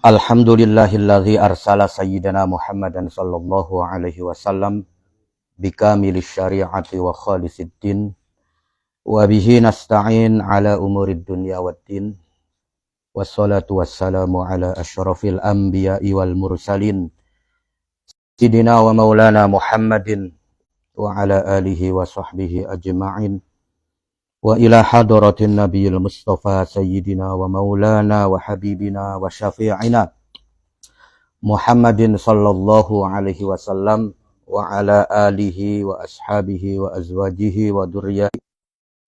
Alhamdulillahilladzi arsala sayyidana Muhammadan sallallahu alaihi wasallam bikamilis syari'ati wa khalisid din wa bihi nasta'in ala umurid dunya waddin wassalatu wassalamu ala asyrafil anbiya'i wal mursalin sayyidina wa maulana Muhammadin wa ala alihi wa sahbihi ajma'in wa ila hadratin nabiyil mustafa sayyidina wa maulana wa habibina wa syafi'ina Muhammadin sallallahu alaihi wasallam wa ala alihi wa ashabihi wa azwajihi wa dzurriyyatihi.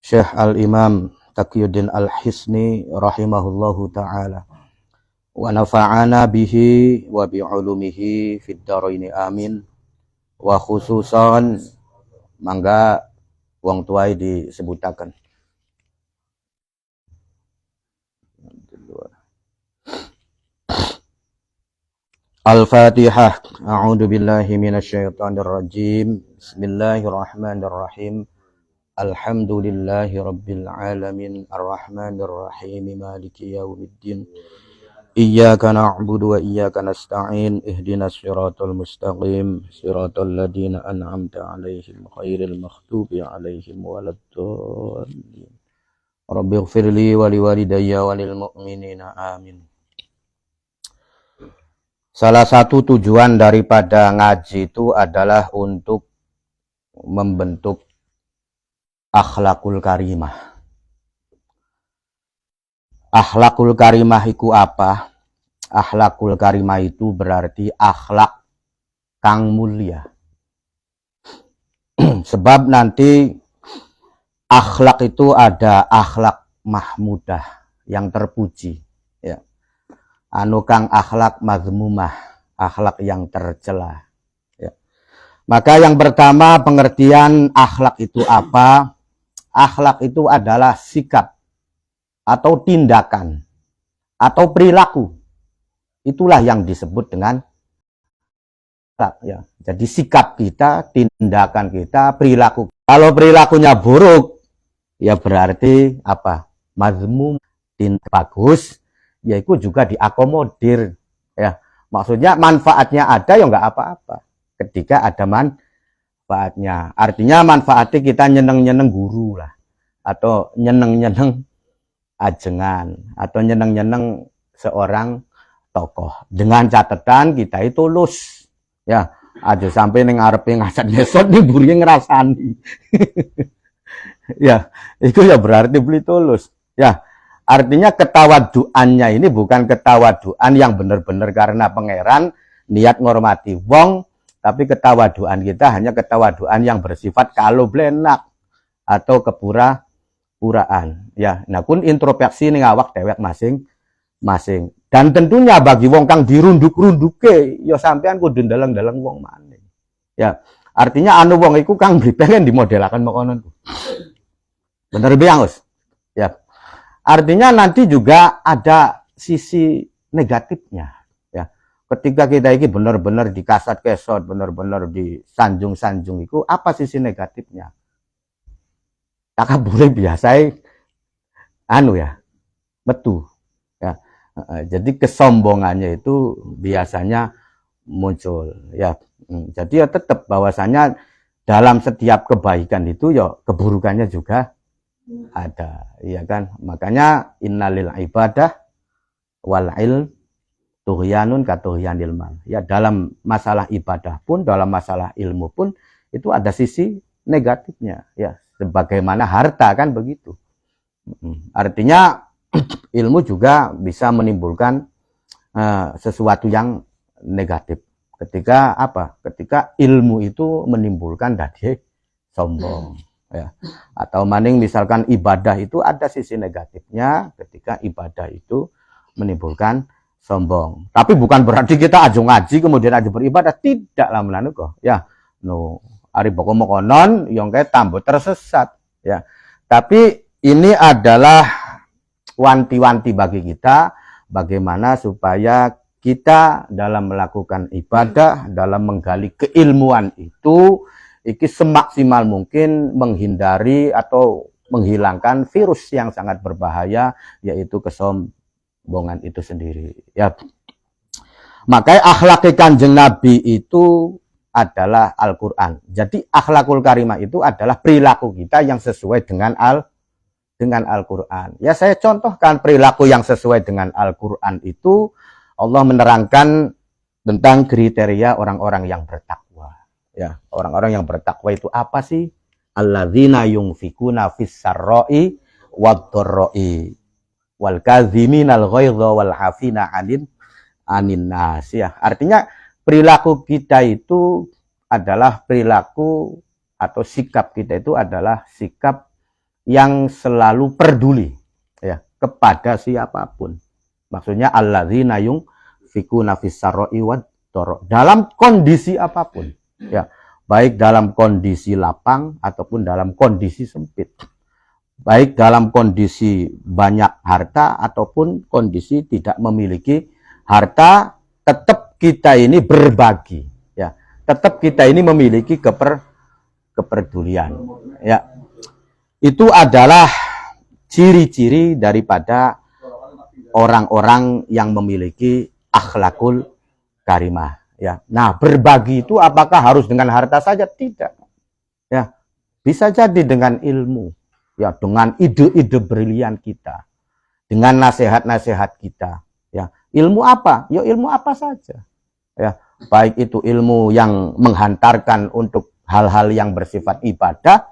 Syekh Al-Imam Taqiyuddin Al-Hisni rahimahullahu taala wa nafa'ana bihi wa bi'ulumihi fid dharaini amin. Wa khususan mangga wong tuai disebutaken. Al-Fatihah. A'udzu billahi minasyaitonir rajim. Bismillahirrahmanirrahim. Alhamdulillahi rabbil alamin arrahmanir rahim maliki yaumiddin. Iyyaka na'budu wa iyyaka nasta'in. Ihdinas siratal mustaqim. Siratal ladzina an'amta 'alaihim ghairil maghdubi 'alaihim waladdallin. Rabbighfirli wa liwalidayya wa lil mu'minina amin. Salah satu tujuan daripada ngaji itu adalah untuk membentuk akhlakul karimah. Akhlakul karimah itu apa? Akhlakul karimah itu berarti akhlak kang mulia. Sebab nanti akhlak itu ada akhlak mahmudah yang terpuji, ya. Anu kang akhlak mazmumah, akhlak yang tercela, ya. Maka yang pertama pengertian akhlak itu apa? Akhlak itu adalah sikap atau tindakan atau perilaku. Itulah yang disebut dengan akhlak, ya. Jadi sikap kita, tindakan kita, perilaku. Kalau perilakunya buruk, ya berarti apa? Mazmum, tindak bagus, yaitu juga diakomodir, ya. Maksudnya manfaatnya ada, ya nggak apa-apa ketika ada manfaatnya. Artinya manfaatnya kita nyeneng-nyeneng guru lah, atau nyeneng-nyeneng ajengan, atau nyeneng-nyeneng seorang tokoh. Dengan catatan kita itu lulus, ya. Aja sampai ning ngarepe ngasat ngesot nih buri ngrasani. Ya, itu ya berarti beli tulus, ya. Artinya ketawaduannya ini bukan ketawaduan yang benar-benar karena pangeran niat ngormati wong, tapi ketawaduan kita hanya ketawaduan yang bersifat kalau blenak atau kepura-puraan, ya. Nah, kun introspeksi ning awak dewek masing-masing. Dan tentunya bagi wong kang dirunduk-runduke, ya sampean kudu ndeleng-ndeleng wong maneh. Ya, artinya anu wong iku kang pengen dimodelaken makanan. Bener biang, Us? Ya. Artinya nanti juga ada sisi negatifnya, ya. Ketika kita ini benar-benar dikasat kesot, benar-benar disanjung-sanjung itu, apa sisi negatifnya? Takabure biasa anu ya, metu, ya. Jadi kesombongannya itu biasanya muncul, ya. Jadi ya tetap bahwasanya dalam setiap kebaikan itu ya keburukannya juga ada, ya kan? Makanya innalil ibadah wal ilm tughyanun katughyanil mal. Ya, dalam masalah ibadah pun, dalam masalah ilmu pun itu ada sisi negatifnya, ya. Sebagaimana harta kan begitu. Artinya ilmu juga bisa menimbulkan sesuatu yang negatif. Ketika apa? Ketika ilmu itu menimbulkan dadi sombong, ya. Atau maning misalkan ibadah itu ada sisi negatifnya ketika ibadah itu menimbulkan sombong. Tapi bukan berarti kita aja ngaji kemudian aja beribadah, tidak lah melanu kok, ya. No, ari pokok konon yang kayak tambah tersesat, ya. Tapi ini adalah wanti-wanti bagi kita bagaimana supaya kita dalam melakukan ibadah, dalam menggali keilmuan itu iki semaksimal mungkin menghindari atau menghilangkan virus yang sangat berbahaya, yaitu kesombongan itu sendiri, ya. Makanya akhlak Kanjeng Nabi itu adalah Al-Quran. Jadi akhlakul karimah itu adalah perilaku kita yang sesuai dengan Al-Quran. Ya saya contohkan perilaku yang sesuai dengan Al-Quran itu Allah menerangkan tentang kriteria orang-orang yang bertakwa. Ya, orang-orang yang bertakwa itu apa sih? Alladzina yunfikuna fis sarra'i wad-dharra'i wal kadhiminal ghaidha wal hafina 'anin nas. Ya, artinya perilaku kita itu adalah perilaku atau sikap kita itu adalah sikap yang selalu peduli ya kepada siapapun. Maksudnya alladzina yunfikuna fis sarra'i wad-dharra, dalam kondisi apapun ya, baik dalam kondisi lapang ataupun dalam kondisi sempit, baik dalam kondisi banyak harta ataupun kondisi tidak memiliki harta, tetap kita ini berbagi ya, tetap kita ini memiliki kepedulian ya. Itu adalah ciri-ciri daripada orang-orang yang memiliki akhlakul karimah ya. Nah, berbagi itu apakah harus dengan harta saja? Tidak ya, bisa jadi dengan ilmu ya, dengan ide-ide brilian kita, dengan nasihat-nasihat kita ya. Ilmu apa? Ya ilmu apa saja ya, baik itu ilmu yang menghantarkan untuk hal-hal yang bersifat ibadah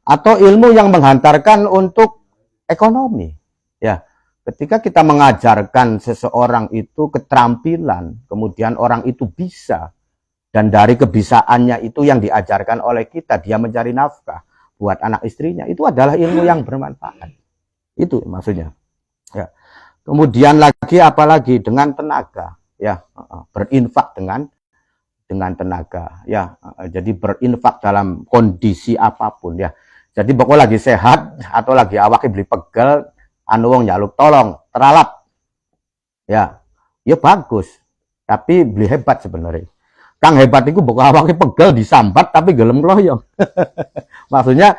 atau ilmu yang menghantarkan untuk ekonomi ya. Ketika kita mengajarkan seseorang itu keterampilan, kemudian orang itu bisa, dan dari kebisaannya itu yang diajarkan oleh kita, dia mencari nafkah buat anak istrinya, itu adalah ilmu yang bermanfaat. Itu maksudnya ya. Kemudian lagi apalagi dengan tenaga ya, berinfak dengan tenaga ya. Jadi berinfak dalam kondisi apapun ya. Jadi pokoknya lagi sehat atau lagi awake beli pegel, anu wong nyaluk tolong, teralap. Ya. Ya bagus. Tapi beli hebat sebenarnya. Kang hebat itu pokoknya awake pegel disambat tapi gelem loyong. Maksudnya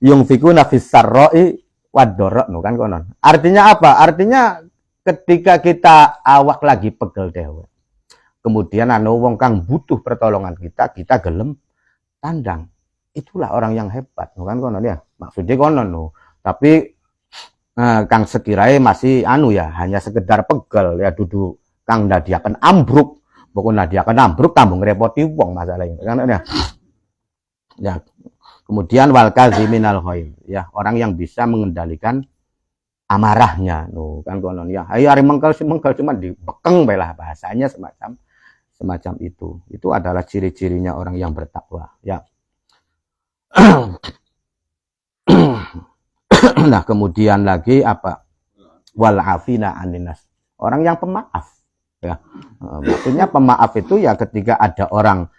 yungfikuna fis sarra'i wad-dharra kan konon. Artinya apa? Artinya ketika kita awak lagi pegel dewe, kemudian anu wong kang butuh pertolongan kita gelem tandang. Itulah orang yang hebat, kan konon ya. Maksudnya konon no. Tapi kang sekirae masih anu ya, hanya sekedar pegel ya, duduk kang nadiaken ambruk. Pokoknya nadiaken ambruk tambah ngrepoti wong masalahnya. Kan ya. Ya. Kemudian wal kaziminal ghaidh ya, orang yang bisa mengendalikan amarahnya no, kan konon ya. Ayo ari mengkel cuma dibekeng bae lah bahasanya, semacam itu. Itu adalah ciri-cirinya orang yang bertakwa ya. Nah, kemudian lagi apa? Wal afina aninas. Orang yang pemaaf ya. Maksudnya pemaaf itu ya ketika ada orang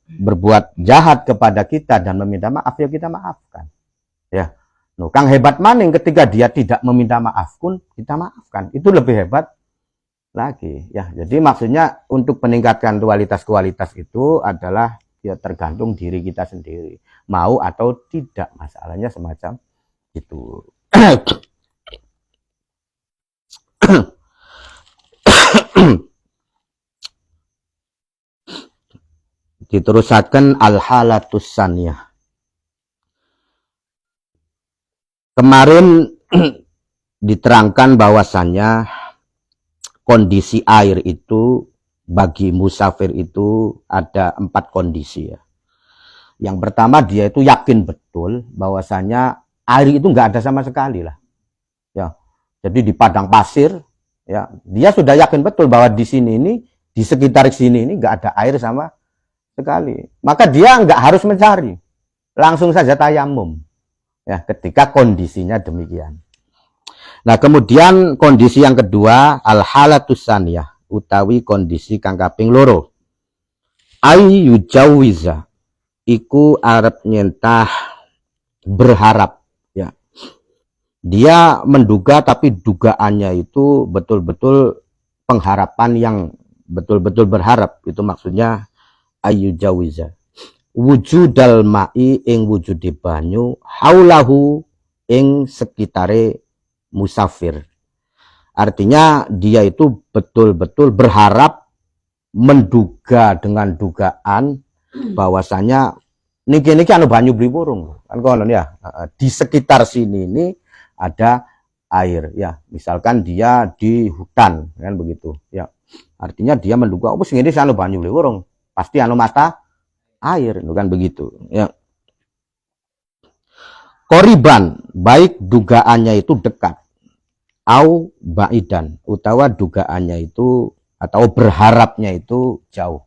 berbuat jahat kepada kita dan meminta maaf, ya kita maafkan. Ya. No, kang hebat maning ketika dia tidak meminta maaf pun kita maafkan. Itu lebih hebat lagi ya. Jadi maksudnya untuk meningkatkan kualitas itu adalah ya tergantung diri kita sendiri, mau atau tidak, masalahnya semacam itu. Diterusakan al-halatus saniyah. Kemarin diterangkan bahwasannya kondisi air itu bagi musafir itu ada 4 kondisi ya. Yang pertama, dia itu yakin betul bahwasanya air itu nggak ada sama sekali lah. Ya. Jadi di padang pasir ya, dia sudah yakin betul bahwa di sini ini, di sekitar sini ini nggak ada air sama sekali. Maka dia nggak harus mencari. Langsung saja tayamum. Ya, ketika kondisinya demikian. Nah, kemudian kondisi yang kedua, al-halatus saniyah, utawi kondisi kang kaping loro. Ay yujawiza, iku arep nyentah berharap ya. Dia menduga tapi dugaannya itu betul-betul pengharapan yang betul-betul berharap. Itu maksudnya ay yujawiza. Wujudal ma'i ing wujude banyu haulahu ing sekitare musafir. Artinya dia itu betul-betul berharap, menduga dengan dugaan bahwasanya niki anu banyu beli burung kan konon ya, di sekitar sini ini ada air ya, misalkan dia di hutan kan begitu ya, artinya dia menduga oh sing ini anu banyu beli burung pasti anu mata air kan begitu ya. Koriban baik dugaannya itu dekat, au baidan utawa dugaannya itu atau berharapnya itu jauh,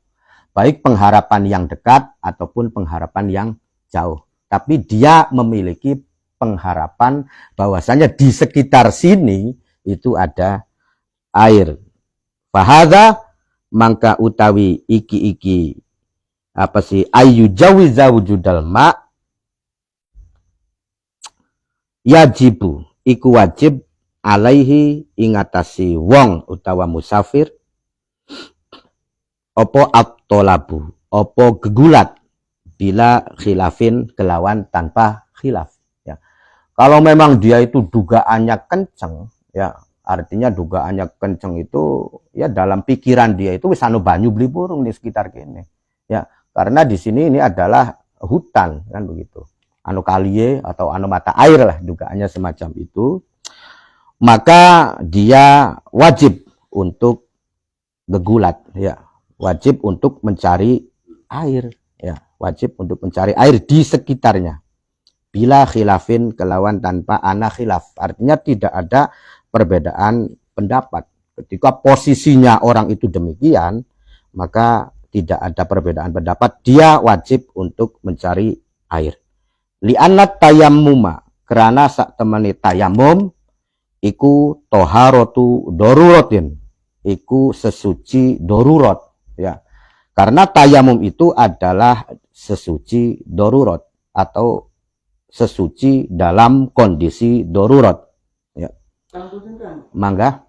baik pengharapan yang dekat ataupun pengharapan yang jauh, tapi dia memiliki pengharapan bahwasanya di sekitar sini itu ada air. Fahadha mangka utawi iki apa sih ayu jawiza wujudal ma yajibu iku wajib alaihi ingatasi wong utawa musafir opo at-tolabu opo gegulat bila khilafin kelawan tanpa khilaf ya. Kalau memang dia itu dugaannya kenceng ya, artinya dugaannya kenceng itu ya dalam pikiran dia itu wis anu banyu beli burung di sekitar kene ya, karena di sini ini adalah hutan kan begitu, anu kaliye atau anu mata air lah, dugaannya semacam itu, maka dia wajib untuk gegulat ya, wajib untuk mencari air ya, wajib untuk mencari air di sekitarnya bila khilafin kelawan tanpa ana khilaf, artinya tidak ada perbedaan pendapat. Ketika posisinya orang itu demikian, maka tidak ada perbedaan pendapat, dia wajib untuk mencari air. Li'annat tayammuma, karena sak temani tayamum iku toharotu doruratin, iku sesuci dorurat ya. Karena tayamum itu adalah sesuci dorurat atau sesuci dalam kondisi darurat ya. Mangga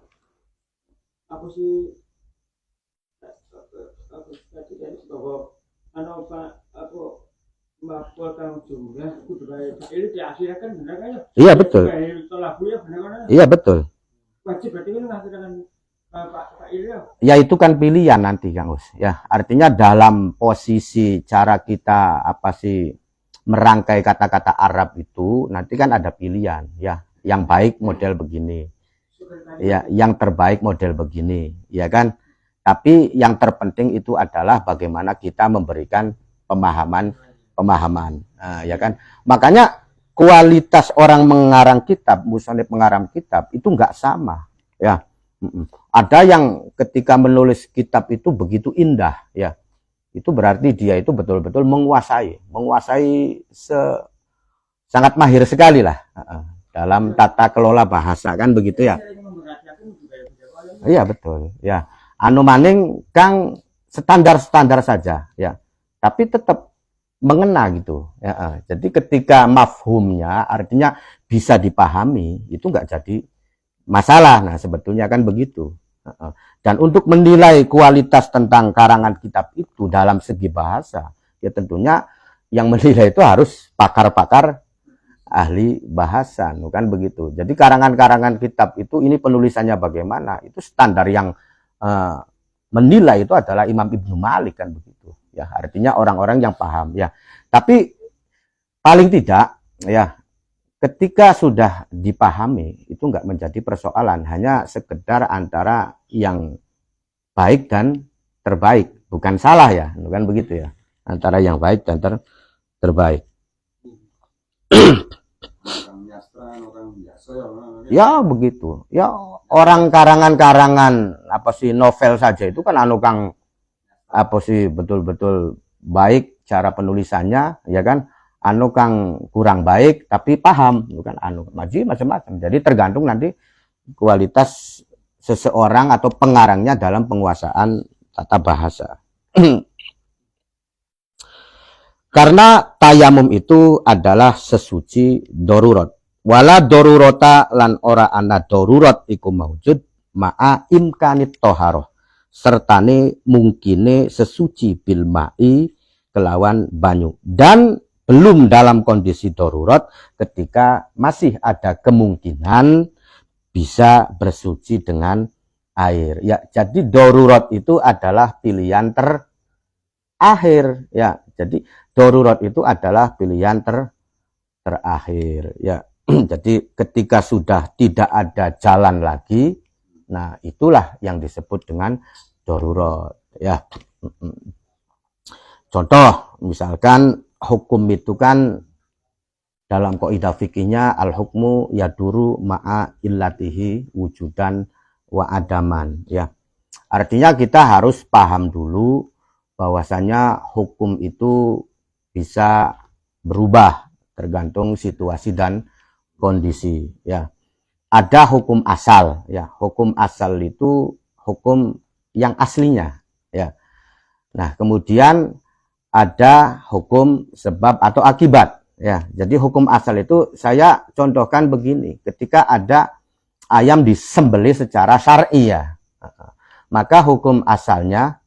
aku sih iya betul, iya betul ya, itu kan pilihan nanti Kang Us ya, artinya dalam posisi cara kita apa sih merangkai kata-kata Arab itu nanti kan ada pilihan ya, yang baik model begini ya, yang terbaik model begini ya kan, tapi yang terpenting itu adalah bagaimana kita memberikan pemahaman ya kan. Makanya kualitas orang mengarang kitab, musannif mengarang kitab itu nggak sama ya. Ada yang ketika menulis kitab itu begitu indah ya, itu berarti dia itu betul-betul menguasai sangat mahir sekali lah dalam tata kelola bahasa kan begitu ya. Iya betul ya, anu maning Kang standar-standar saja ya, tapi tetap mengena gitu ya. Jadi ketika mafhumnya artinya bisa dipahami, itu nggak jadi masalah. Nah sebetulnya kan begitu. Dan untuk menilai kualitas tentang karangan kitab itu dalam segi bahasa, ya tentunya yang menilai itu harus pakar-pakar ahli bahasa, kan begitu. Jadi karangan-karangan kitab itu ini penulisannya bagaimana, itu standar yang menilai itu adalah Imam Ibnu Malik kan begitu. Ya artinya orang-orang yang paham ya. Tapi paling tidak ya, ketika sudah dipahami itu nggak menjadi persoalan, hanya sekedar antara yang baik dan terbaik, bukan salah ya, kan begitu ya, antara yang baik dan terbaik. Ya begitu ya, orang karangan-karangan apa sih novel saja itu kan anu Kang apa sih betul-betul baik cara penulisannya ya kan, anu Kang kurang baik tapi paham bukan anu macam-macam. Jadi tergantung nanti kualitas seseorang atau pengarangnya dalam penguasaan tata bahasa. Karena tayamum itu adalah sesuci darurat. Wala darurata lan ora ana darurat iku maujud ma'a imkanit toharoh, sertane mungkine sesuci bil ma'i kelawan banyu, dan belum dalam kondisi darurat ketika masih ada kemungkinan bisa bersuci dengan air. Ya, jadi darurat itu adalah pilihan terakhir. Ya, jadi darurat itu adalah pilihan terakhir. Ya, jadi ketika sudah tidak ada jalan lagi, nah itulah yang disebut dengan darurat. Ya, contoh misalkan hukum itu kan dalam kaidah fikihnya al-hukmu yaduru ma'a illatihi wujudan wa adaman. Ya, artinya kita harus paham dulu bahwasanya hukum itu bisa berubah tergantung situasi dan kondisi. Ya, ada hukum asal. Ya, hukum asal itu hukum yang aslinya. Ya, nah kemudian ada hukum sebab atau akibat. Ya, jadi hukum asal itu saya contohkan begini, ketika ada ayam disembelih secara syar'i ya, maka hukum asalnya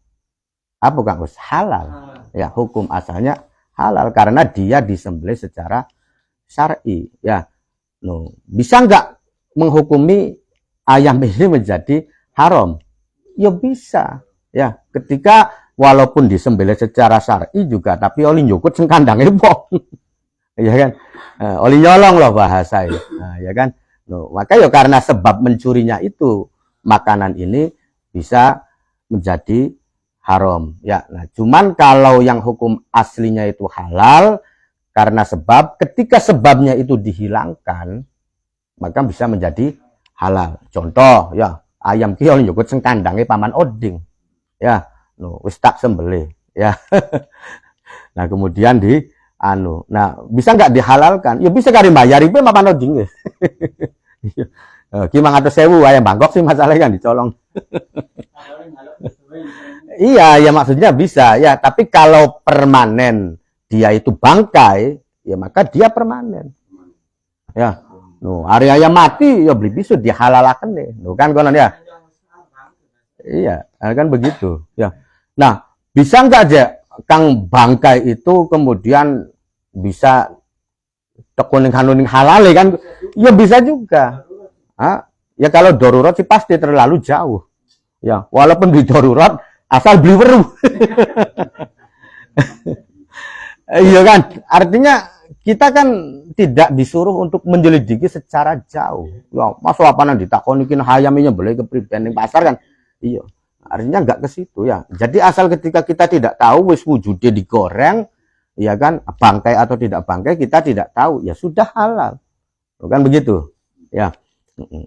apa Kang Gus? Halal. Ya, hukum asalnya halal karena dia disembelih secara syar'i. Ya, bisa nggak menghukumi ayam ini menjadi haram? Ya bisa. Ya, ketika walaupun disembelih secara syar'i juga, tapi oli nyukut sing kandange wong. Ya kan, oli nyolong loh bahasa ya, ya kan. Maka ya karena sebab mencurinya itu makanan ini bisa menjadi haram. Ya, nah cuman kalau yang hukum aslinya itu halal karena sebab, ketika sebabnya itu dihilangkan maka bisa menjadi halal. Contoh ya, ayam ki oli nyukut sing kandange paman oding. Ya, wis tak sembelih ya. Nah kemudian nah bisa nggak dihalalkan? Ya bisa kali bayar ibu mapan oding. Ki 500.000 ayam Bangkok sih masalahnya kan dicolong. Iya, ya maksudnya bisa ya, tapi kalau permanen dia itu bangkai, ya maka dia permanen. Ya, area ayam mati ya beli bisu dihalalkan deh. Kan konon ya. Iya, kan begitu. Ya. Nah, bisa nggak aja Kang bangkai itu kemudian bisa tekuning hanuning halal kan? Ya bisa juga. Ya kalau darurat sih pasti terlalu jauh. Ya, walaupun di darurat asal beli weruh. Iya kan? Artinya kita kan tidak disuruh untuk menyelidiki secara jauh. Ya, masuk apa nanti ditakoni kin hayamnya boleh ke pribadi pasar kan? Iya. Artinya enggak ke situ ya. Jadi asal ketika kita tidak tahu wis wujudnya digoreng, ya kan, bangkai atau tidak bangkai kita tidak tahu, ya sudah halal. Kan begitu. Ya.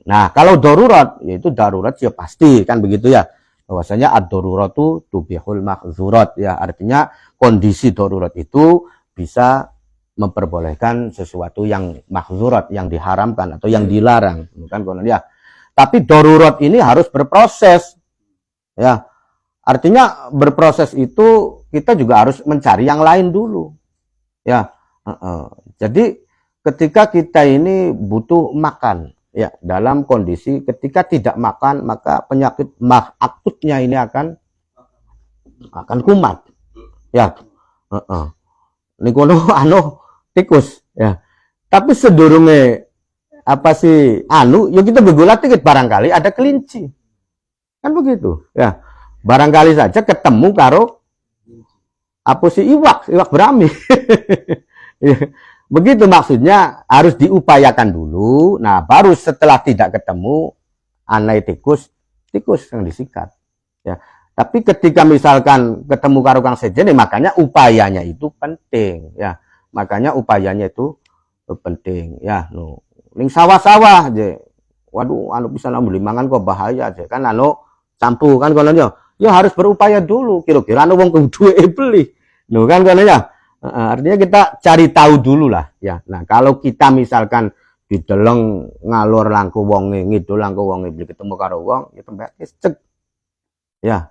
Nah, kalau darurat, yaitu darurat ya pasti kan begitu ya. Bahwasanya ad-daruratu tubihul mahzurat ya. Artinya kondisi darurat itu bisa memperbolehkan sesuatu yang mahzurat, yang diharamkan atau yang dilarang, kan ya. Tapi darurat ini harus berproses. Ya, artinya berproses itu kita juga harus mencari yang lain dulu. Ya, jadi ketika kita ini butuh makan, ya dalam kondisi ketika tidak makan maka penyakit akutnya ini akan kumat. Ya, nikono tikus. Ya, tapi sedurunge apa sih ya kita bergulat dikit barangkali ada kelinci. Kan begitu ya, barangkali saja ketemu karo apa sih iwak berami. Begitu maksudnya, harus diupayakan dulu. Nah baru setelah tidak ketemu anai tikus yang disikat ya. Tapi ketika misalkan ketemu karo kang sejen, makanya upayanya itu penting ya, makanya upayanya itu penting ya. Ning sawah-sawah je, waduh bisa beli mangan kok bahaya aja kan campu kan konon ya harus berupaya dulu, kira-kira wong kudu beli kan konon ya. Artinya kita cari tahu dulu lah ya. Nah kalau kita misalkan di deleng ngalor langku wonge, ngidul langku wonge, beli ketemu karo wong ya tembak cek ya.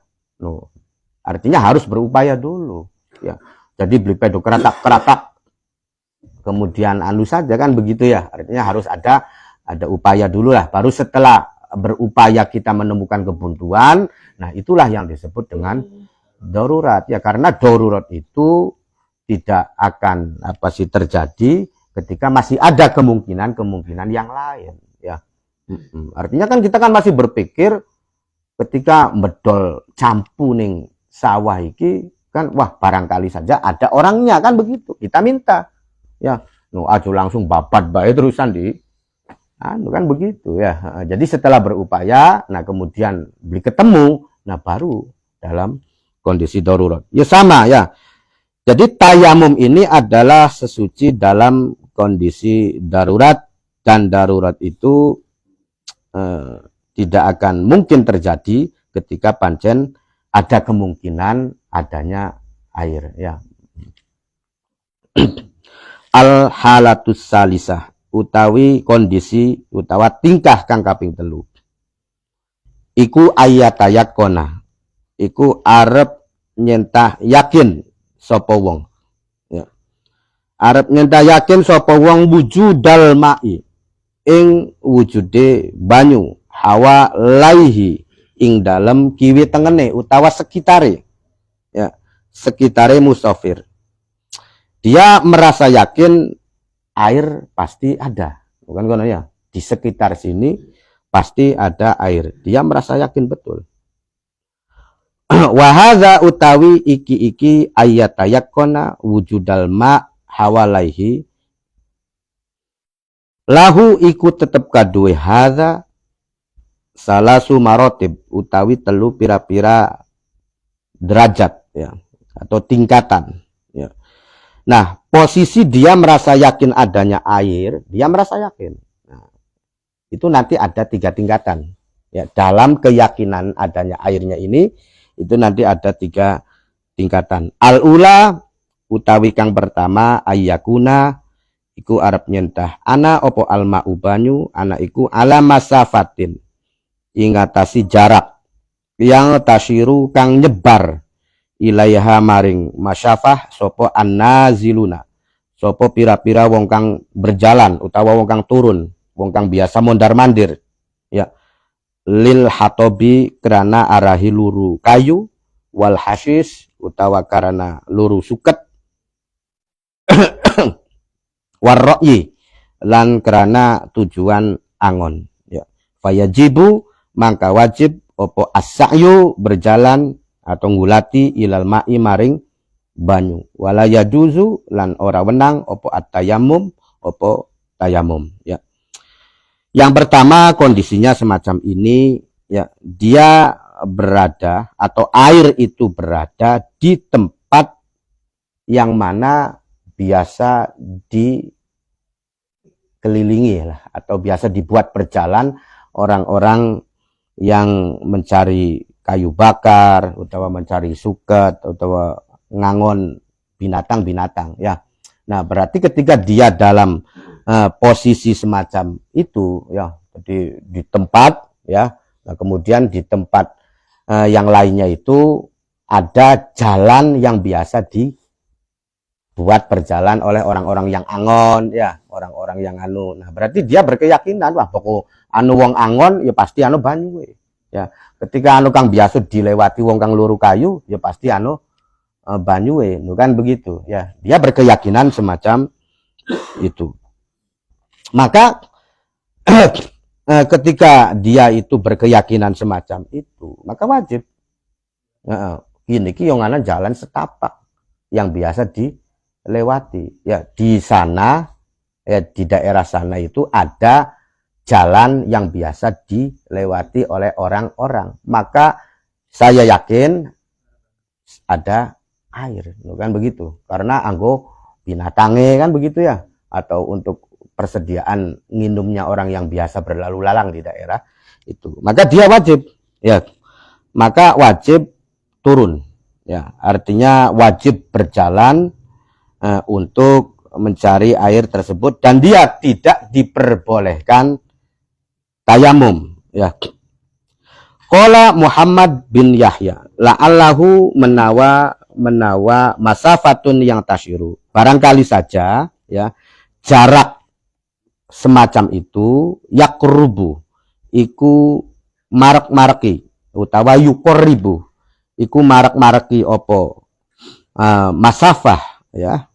Artinya harus berupaya dulu ya. Jadi beli pedo keratak kemudian saja kan begitu ya. Artinya harus ada upaya dulu lah, baru setelah berupaya kita menemukan kebuntuan, nah itulah yang disebut dengan darurat ya, karena darurat itu tidak akan terjadi ketika masih ada kemungkinan yang lain ya. Artinya kan kita kan masih berpikir ketika medol campu ning sawah iki kan wah barangkali saja ada orangnya kan begitu. Kita minta ya no aja langsung babat bae terusan di kan begitu ya. Jadi setelah berupaya nah kemudian beli ketemu nah baru dalam kondisi darurat. Ya sama ya. Jadi tayamum ini adalah sesuci dalam kondisi darurat dan darurat itu tidak akan mungkin terjadi ketika pancen ada kemungkinan adanya air ya. Al halatus salisah utawi kondisi utawa tingkah kang kaping 3 iku ayatayakona iku arep nyentah yakin sapa wong ya. Arep nyentah yakin sapa wong wujudal mai ing wujude banyu hawa laihi ing dalem kiwi tengene utawa sekitare ya sekitare musafir. Dia merasa yakin air pasti ada bukan kono ya di sekitar sini pasti ada air dia merasa yakin betul. Wahaza utawi iki ayatayakona wujudal ma hawalaihi lahu iku tetep kaduwe hadza salasu marotib utawi telu pira-pira derajat ya atau tingkatan ya. Nah posisi dia merasa yakin adanya air dia merasa yakin nah, itu nanti ada 3 tingkatan ya dalam keyakinan adanya airnya ini itu nanti ada 3 tingkatan. Al-ula utawi kang pertama ayyakuna iku arep nyentah ana opo alma'u banyu ana iku ala masafatin ingatasi jarak yang tasyiru kang nyebar ilaiha maring masyafah sopo annaziluna sopo pira-pira wong kang berjalan utawa wong kang turun wong kang biasa mondar mandir ya lil hatobi kerana arahi luru kayu wal hasis utawa karena luru suket warroyi lan kerana tujuan angon ya fayajibu mangka wajib opo as-sa'yu berjalan atau ngulati ilal ma'i maring banyu wala yaduzu lan ora wenang opo at-tayammum opo tayamum ya. Yang pertama kondisinya semacam ini ya dia berada atau air itu berada di tempat yang mana biasa dikelilingi lah atau biasa dibuat berjalan orang-orang yang mencari kayu bakar utawa mencari suket utawa ngangon binatang-binatang ya. Nah berarti ketika dia dalam posisi semacam itu ya jadi di tempat ya nah, kemudian di tempat yang lainnya itu ada jalan yang biasa dibuat berjalan oleh orang-orang yang angon ya orang-orang yang anu nah berarti dia berkeyakinan wah pokok anu wong angon ya pasti anu banyu ya ketika anu kang biasa dilewati wong kang luru kayu ya pasti anu banyu kan begitu ya dia berkeyakinan semacam itu. Maka ketika dia itu berkeyakinan semacam itu, maka wajib ini yang ana jalan setapak yang biasa dilewati. Ya di sana ya di daerah sana itu ada jalan yang biasa dilewati oleh orang-orang. Maka saya yakin ada air, kan begitu. Karena anggo binatangnya kan begitu ya atau untuk persediaan minumnya orang yang biasa berlalu lalang di daerah itu maka dia wajib ya maka wajib turun ya artinya wajib berjalan untuk mencari air tersebut dan dia tidak diperbolehkan tayamum ya. Qala Muhammad bin Yahya la'allahu menawa masafatun yang tasyiru barangkali saja ya jarak semacam itu yakrubu iku marak-maraki utawa yuqribu iku marak-maraki opo masafah ya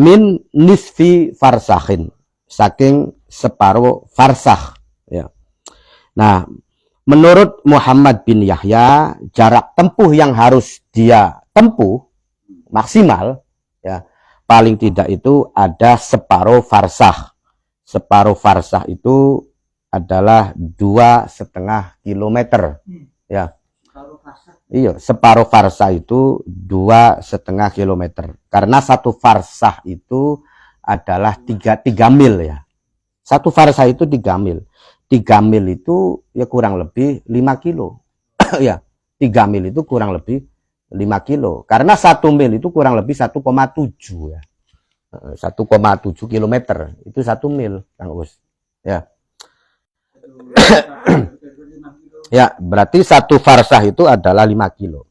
min nisfi farsakhin saking separuh farsakh ya. Nah, menurut Muhammad bin Yahya, jarak tempuh yang harus dia tempuh maksimal ya, paling tidak itu ada separuh farsakh. Separuh farsakh itu adalah 2,5 kilometer ya. Iya, separuh farsakh itu 2,5 kilometer. Karena satu farsakh itu adalah 3 mil ya. Satu farsakh itu 3 mil. 3 mil itu ya kurang lebih 5 kilo. Ya, 3 mil itu kurang lebih 5 kilo. Karena 1 mil itu kurang lebih 1,7 ya. 1,7 kilometer. Itu 1 mil, Kang Us. Ya. Ya, berarti satu farsakh itu adalah 5 kilo.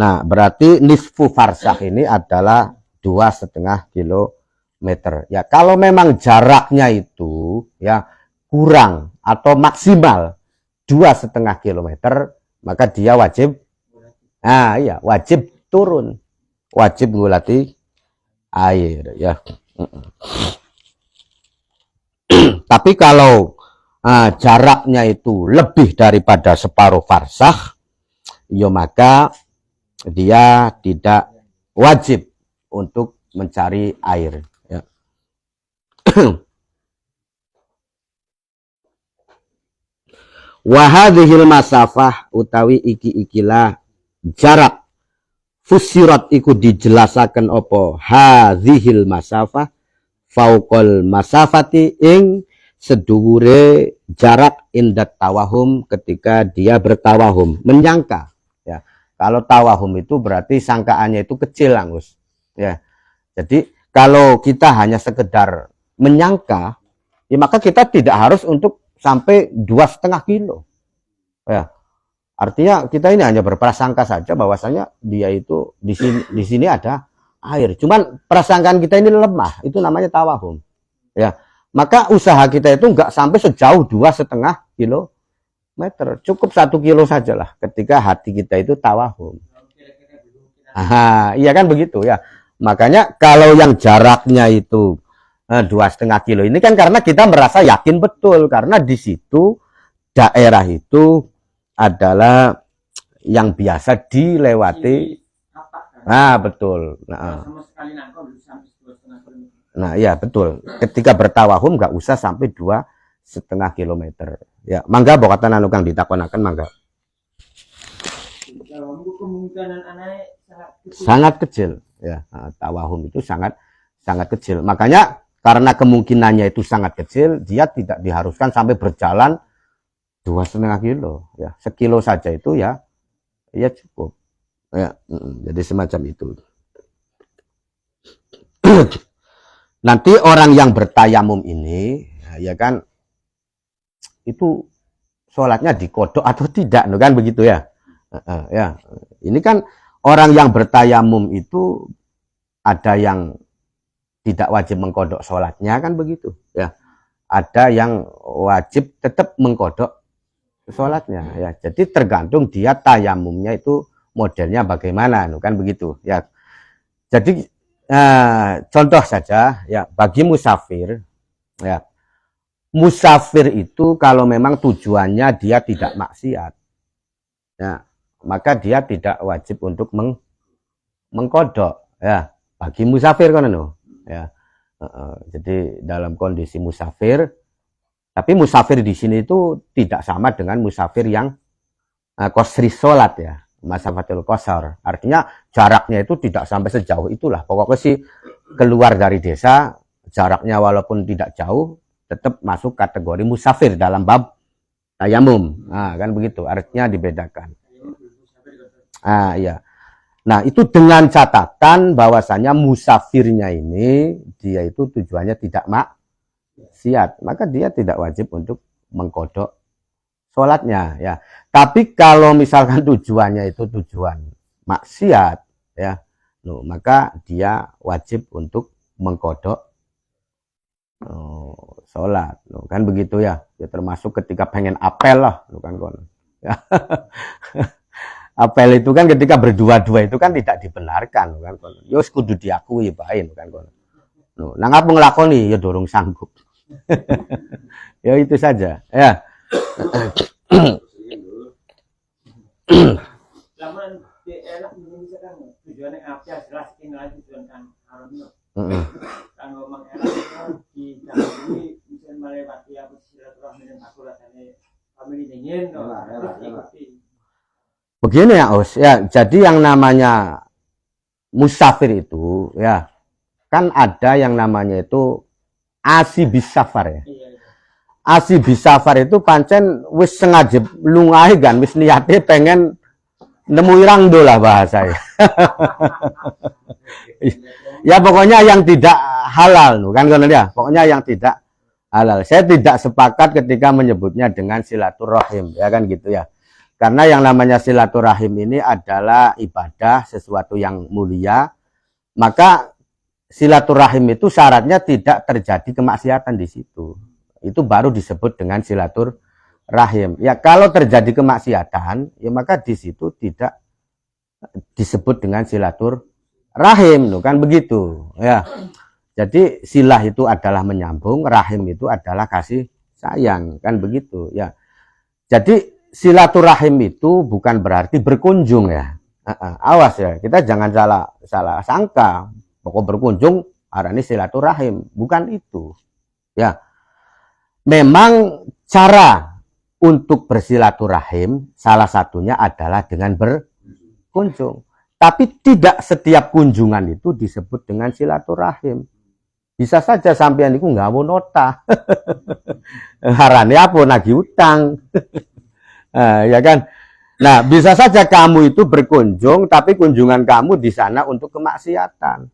Nah, berarti nisfu farsakh ini adalah 2,5 kilometer. Ya, kalau memang jaraknya itu ya kurang atau maksimal 2,5 kilometer, maka dia wajib, iya, wajib turun, wajib ngulati air ya. Tapi kalau jaraknya itu lebih daripada separuh farsakh, ya maka dia tidak wajib untuk mencari air ya. Wa hadhil masafah utawi iki-ikilah jarak fusirat iku dijelasaken apa hadhil masafah fauqal masafati ing sedhuwure jarak indat tawahum ketika dia bertawahum, menyangka ya. Kalau tawahum itu berarti sangkaannya itu kecil, Angus ya. Jadi kalau kita hanya sekedar menyangka ya, maka kita tidak harus untuk sampai 2,5 kilo ya. Artinya kita ini hanya berprasangka saja bahwasanya dia itu di sini ada air. Cuman prasangkaan kita ini lemah, itu namanya tawahum ya. Maka usaha kita itu enggak sampai sejauh 2,5 kilometer, cukup 1 kilo sajalah ketika hati kita itu tawahum. Iya kan begitu ya. Makanya kalau yang jaraknya itu 2,5 kilo ini kan karena kita merasa yakin betul, karena di situ daerah itu adalah yang biasa dilewati. Nah, betul. Nah, ya betul. Ketika bertawahum nggak usah sampai 2,5 kilometer. Ya, mangga bokatan anu kang ditakonaken mangga. Sangat kecil. Ya, tawahum itu sangat kecil. Makanya karena kemungkinannya itu sangat kecil, dia tidak diharuskan sampai berjalan 2,5 kilo. Ya, sekilo saja itu ya cukup. Ya, jadi semacam itu. Nanti orang yang bertayamum ini, ya kan, itu sholatnya dikodok atau tidak, kan begitu ya. Ya, ini kan orang yang bertayamum itu ada yang tidak wajib mengkodok sholatnya, kan begitu ya. Ada yang wajib tetap mengkodok sholatnya ya. Jadi tergantung dia tayamumnya itu modelnya bagaimana, kan begitu ya. Jadi contoh saja ya, bagi musafir ya, musafir itu kalau memang tujuannya dia tidak maksiat ya, maka dia tidak wajib untuk mengkodok ya, bagi musafir kan ya. Jadi dalam kondisi musafir, tapi musafir di sini itu tidak sama dengan musafir yang qasri sholat ya, masafatul qasar. Artinya jaraknya itu tidak sampai sejauh itulah. Pokoknya sih keluar dari desa, jaraknya walaupun tidak jauh, tetap masuk kategori musafir dalam bab tayamum. Nah, kan begitu. Artinya dibedakan. Iya. Nah, itu dengan catatan bahwasanya musafirnya ini dia itu tujuannya tidak maksiat, maka dia tidak wajib untuk mengkodok sholatnya ya. Tapi kalau misalkan tujuannya itu tujuan maksiat ya, maka dia wajib untuk mengkodok sholat, kan begitu ya. Ya termasuk ketika pengen apel lah, kan ya. Apel itu kan ketika berdua-dua itu kan tidak dibenarkan, kan. Yo kudu diakui bae, kan. Nang apa nglakoni ya dorong sanggup. Ya itu saja. Ya. Lamun di elak Indonesia kan tujuannya apa jelas tinggal tujuan kan harusnya. Kan ngomong elak di dalam ini bisa melewati apa silaturahmi dan aku rasanya kami ingin terus ikuti. Begini ya, Os. Ya, jadi yang namanya musafir itu ya kan ada yang namanya itu asi bisafar ya. Iya. Asi bisafar itu pancen wis sengaja lungahe kan wis niate pengen nemu irang lah bahasa ya. Ya pokoknya yang tidak halal kan kalau ya, pokoknya yang tidak halal. Saya tidak sepakat ketika menyebutnya dengan silaturahim ya kan gitu ya. Karena yang namanya silaturahim ini adalah ibadah, sesuatu yang mulia. Maka silaturahim itu syaratnya tidak terjadi kemaksiatan di situ. Itu baru disebut dengan silaturahim. Ya kalau terjadi kemaksiatan, ya maka di situ tidak disebut dengan silaturahim, kan begitu. Ya. Jadi silah itu adalah menyambung, rahim itu adalah kasih sayang, kan begitu. Ya. Jadi silaturahim itu bukan berarti berkunjung ya. Awas ya, kita jangan salah sangka. Pokok berkunjung arane silaturahim, bukan itu. Ya. Memang cara untuk bersilaturahim salah satunya adalah dengan berkunjung. Tapi tidak setiap kunjungan itu disebut dengan silaturahim. Bisa saja sampean niku nggak mau nota. Harane apa nagih utang. Ya kan? Nah, bisa saja kamu itu berkunjung, tapi kunjungan kamu di sana untuk kemaksiatan.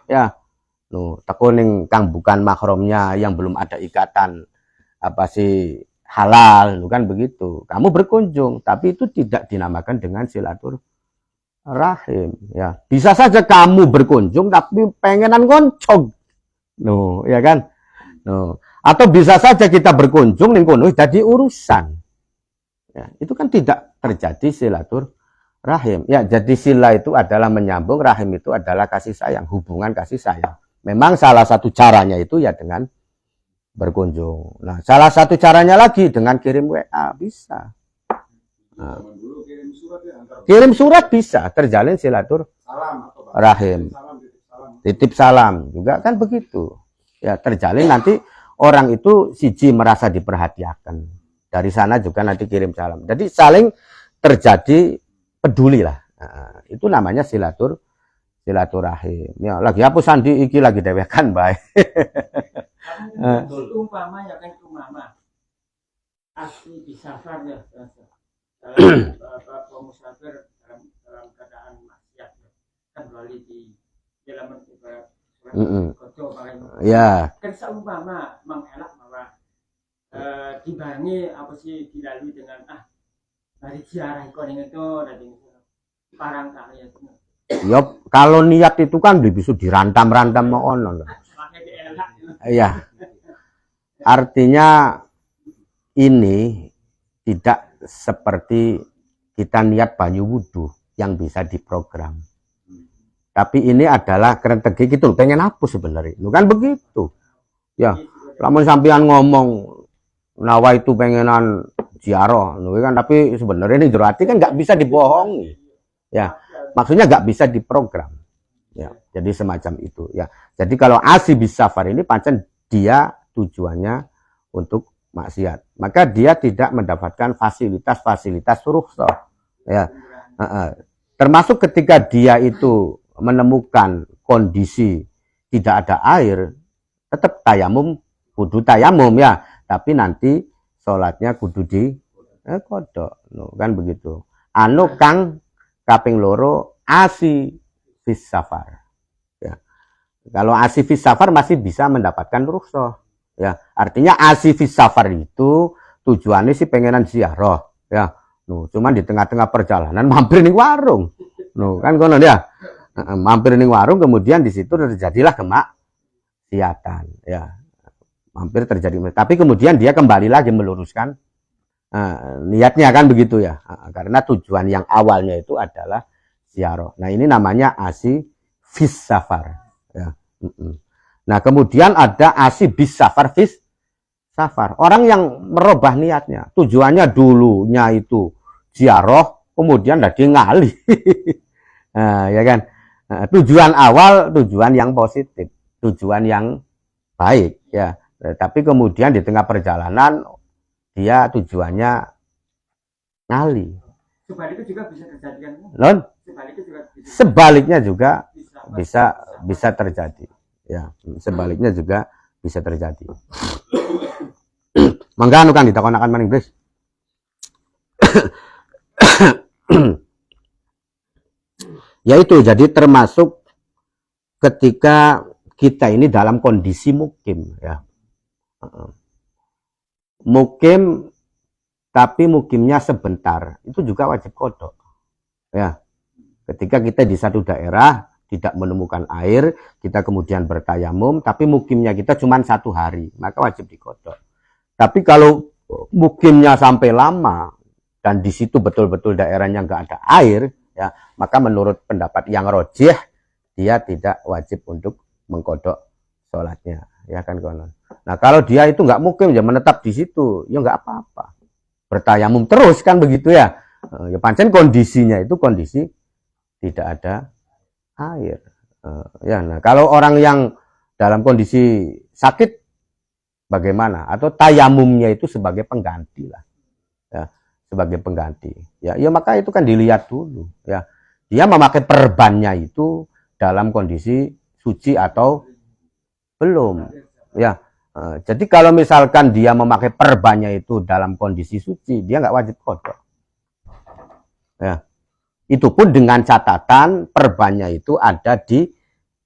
Ya, teko ning kang bukan mahramnya yang belum ada ikatan apa sih halal, kan begitu. Kamu berkunjung, tapi itu tidak dinamakan dengan silaturahim. Ya, bisa saja kamu berkunjung, tapi pengenan goncong, ya kan? Atau bisa saja kita berkunjung ning kono jadi urusan. Ya, itu kan tidak terjadi silaturahim. Ya, jadi sila itu adalah menyambung, rahim itu adalah kasih sayang, hubungan kasih sayang. Memang salah satu caranya itu ya dengan berkunjung. Nah, salah satu caranya lagi dengan kirim WA bisa. Nah, kirim surat bisa, terjalin silaturahim. Titip salam juga kan begitu. Ya, terjalin nanti orang itu siji merasa diperhatikan. Dari sana juga nanti kirim salam. Jadi saling terjadi peduli lah. Nah, itu namanya silaturahim. Ya, lagi apa sandi iki lagi dewekan bae. Umpama ya kan umpama asli disafar ya. Kalau musafir dalam keadaan maksiat kan beralih di dalam ibarat koco ya. Kan seumpama mengelak bahwa dibarengi apa sih dilalui dengan dari ziarah ikoning itu dari parang kali itu. Yop, kalau niat itu kan bisa dirantam-rantam mau ono. Iya. Artinya ini tidak seperti kita niat banyu wudhu yang bisa diprogram. Tapi ini adalah kerentegi gitu, pengen apa sebenarnya? Lu kan begitu. Ya, lamun sampean ngomong nawa itu pengenan ziarah, kan tapi sebenarnya ini jero hati kan nggak bisa dibohongi. Ya, maksudnya nggak bisa diprogram. Ya, jadi semacam itu. Ya, jadi kalau asi bisafar ini pancen dia tujuannya untuk maksiat, maka dia tidak mendapatkan fasilitas rukhsah. Ya, termasuk ketika dia itu menemukan kondisi tidak ada air, tetap tayamum, kudu tayamum ya. Tapi nanti sholatnya kudu di kodok, kan begitu. Anu kang kaping loro asi fis safar. Ya. Kalau asi fis safar masih bisa mendapatkan rukhsah. Ya, artinya asi fis safar itu tujuannya sih pengenan ziarah. Ya, cuman di tengah-tengah perjalanan mampir ning warung. Kan kono ya. Mampir ning warung kemudian di situ terjadilah kemaksiatan. Ya. Hampir terjadi, tapi kemudian dia kembali lagi meluruskan niatnya kan begitu ya, karena tujuan yang awalnya itu adalah ziarah. Nah ini namanya asi fis safar ya. Nah kemudian ada asi bis safar fis safar. Orang yang merubah niatnya, tujuannya dulunya itu ziarah, kemudian dia ngalih. Nah, ya kan? Nah, tujuan awal tujuan yang positif, tujuan yang baik ya. Tapi kemudian di tengah perjalanan dia tujuannya ngalih. Sebaliknya juga bisa terjadi kan? Non? Sebaliknya juga bisa bisa terjadi. Ya, sebaliknya juga bisa terjadi. Mangga anu kan ditakonakan maning, Bres. Yaitu jadi termasuk ketika kita ini dalam kondisi mukim ya. Mukim tapi mukimnya sebentar, itu juga wajib kodok. Ya. Ketika kita di satu daerah tidak menemukan air, kita kemudian bertayamum, tapi mukimnya kita cuma 1 hari, maka wajib dikodok. Tapi kalau mukimnya sampai lama dan di situ betul-betul daerahnya nggak ada air, ya, maka menurut pendapat yang rojih dia tidak wajib untuk mengkodok sholatnya, ya kan konon. Nah kalau dia itu nggak mukim ya menetap di situ, ya nggak apa-apa, bertayamum terus kan begitu ya. Ya pancen kondisinya itu kondisi tidak ada air. Ya, nah kalau orang yang dalam kondisi sakit bagaimana? Atau tayamumnya itu sebagai pengganti lah, ya, sebagai pengganti. Ya, ya maka itu kan dilihat dulu. Ya, dia memakai perbannya itu dalam kondisi suci atau belum. Ya, jadi kalau misalkan dia memakai perbannya itu dalam kondisi suci, dia nggak wajib kodok. Ya, itu pun dengan catatan perbannya itu ada di